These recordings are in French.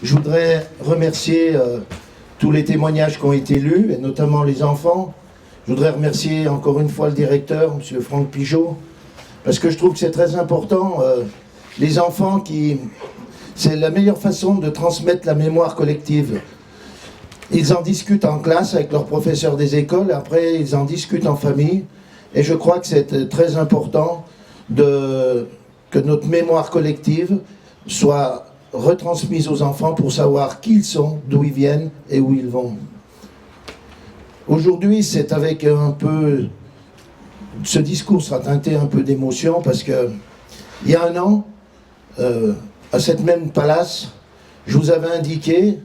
Je voudrais remercier tous les témoignages qui ont été lus, et notamment les enfants. Je voudrais remercier encore une fois le directeur, M. Franck Pigeot, parce que je trouve que c'est très important. Les enfants, c'est la meilleure façon de transmettre la mémoire collective. Ils en discutent en classe avec leurs professeurs des écoles, après ils en discutent en famille, et je crois que c'est très important que notre mémoire collective soit retransmise aux enfants pour savoir qui ils sont, d'où ils viennent et où ils vont. Aujourd'hui, c'est avec un peu... Ce discours sera teinté un peu d'émotion parce que il y a un an, à cette même palace, je vous avais indiqué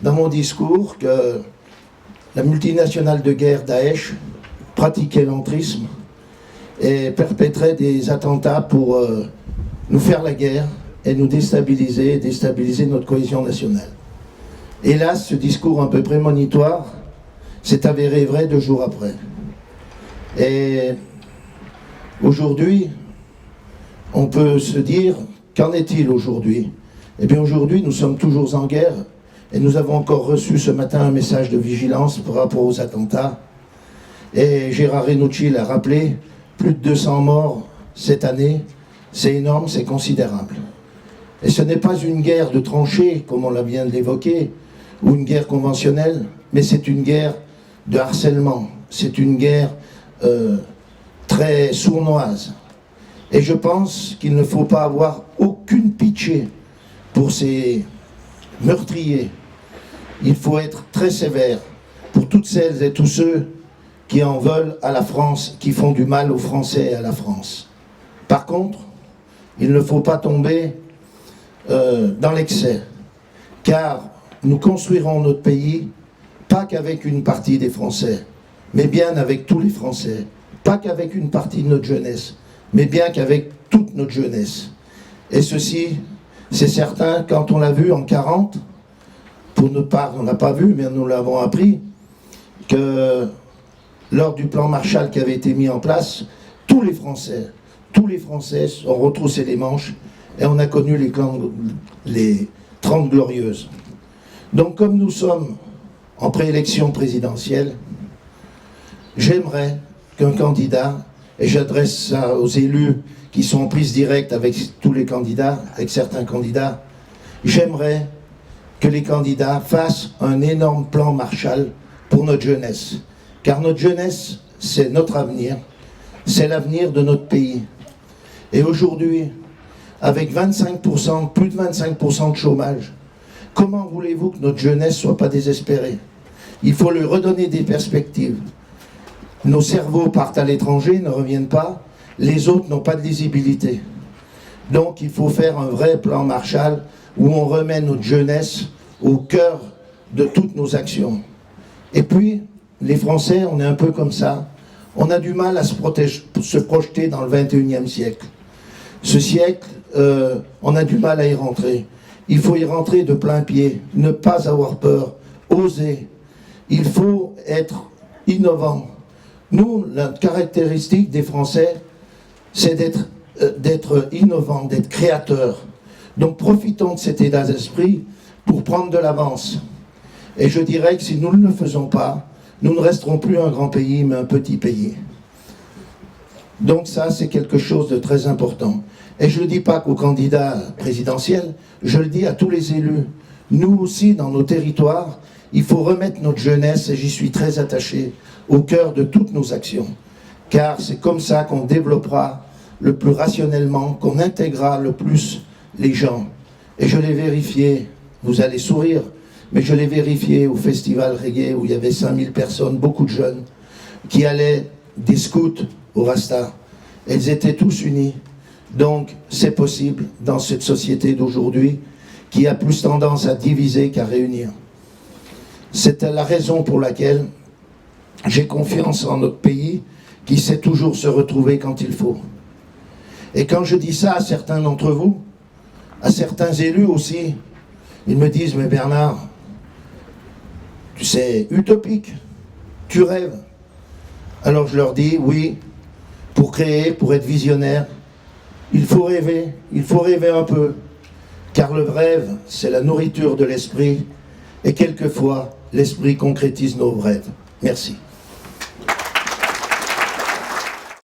dans mon discours que la multinationale de guerre Daesh pratiquait l'entrisme et perpétrait des attentats pour nous faire la guerre et nous déstabiliser notre cohésion nationale. Hélas, ce discours un peu prémonitoire s'est avéré vrai 2 jours après. Et aujourd'hui, on peut se dire, qu'en est-il aujourd'hui? Eh bien aujourd'hui, nous sommes toujours en guerre et nous avons encore reçu ce matin un message de vigilance par rapport aux attentats. Et Gérard Renucci l'a rappelé, plus de 200 morts cette année, c'est énorme, c'est considérable. Et ce n'est pas une guerre de tranchées, comme on l'a vient de l'évoquer, ou une guerre conventionnelle, mais c'est une guerre de harcèlement, c'est une guerre très sournoise. Et je pense qu'il ne faut pas avoir aucune pitié pour ces meurtriers. Il faut être très sévère pour toutes celles et tous ceux qui en veulent à la France, qui font du mal aux Français et à la France. Par contre, il ne faut pas tomber dans l'excès, car nous construirons notre pays pas qu'avec une partie des Français, mais bien avec tous les Français, pas qu'avec une partie de notre jeunesse, mais bien qu'avec toute notre jeunesse. Et ceci, c'est certain, quand on l'a vu en 40, pour notre part, on n'a pas vu, mais nous l'avons appris, que lors du plan Marshall qui avait été mis en place, tous les Français ont retroussé les manches et on a connu les 30 glorieuses. Donc comme nous sommes en préélection présidentielle, j'aimerais qu'un candidat, et j'adresse ça aux élus qui sont en prise directe avec tous les candidats, avec certains candidats, j'aimerais que les candidats fassent un énorme plan Marshall pour notre jeunesse. Car notre jeunesse, c'est notre avenir, c'est l'avenir de notre pays. Et aujourd'hui, avec 25%, plus de 25% de chômage, comment voulez-vous que notre jeunesse ne soit pas désespérée? Il faut lui redonner des perspectives. Nos cerveaux partent à l'étranger, ne reviennent pas, les autres n'ont pas de lisibilité. Donc il faut faire un vrai plan Marshall où on remet notre jeunesse au cœur de toutes nos actions. Et puis, les Français, on est un peu comme ça, on a du mal à se projeter dans le 21e siècle. Ce siècle, on a du mal à y rentrer. Il faut y rentrer de plein pied, ne pas avoir peur, oser. Il faut être innovant. Nous, la caractéristique des Français, c'est d'être innovant, d'être créateur. Donc profitons de cet état d'esprit pour prendre de l'avance. Et je dirais que si nous ne le faisons pas, nous ne resterons plus un grand pays, mais un petit pays. Donc ça, c'est quelque chose de très important. Et je ne le dis pas qu'aux candidats présidentiels, je le dis à tous les élus. Nous aussi, dans nos territoires, il faut remettre notre jeunesse, et j'y suis très attaché, au cœur de toutes nos actions. Car c'est comme ça qu'on développera le plus rationnellement, qu'on intégrera le plus les gens. Et je l'ai vérifié, vous allez sourire, mais je l'ai vérifié au festival reggae où il y avait 5000 personnes, beaucoup de jeunes, qui allaient des scouts au Rasta. Ils étaient tous unis. Donc c'est possible dans cette société d'aujourd'hui qui a plus tendance à diviser qu'à réunir. C'est la raison pour laquelle j'ai confiance en notre pays qui sait toujours se retrouver quand il faut. Et quand je dis ça à certains d'entre vous, à certains élus aussi, ils me disent « Mais Bernard, c'est utopique, tu rêves. » Alors je leur dis « Oui, pour créer, pour être visionnaire, il faut rêver un peu. car le rêve, c'est la nourriture de l'esprit, et quelquefois, l'esprit concrétise nos rêves. Merci.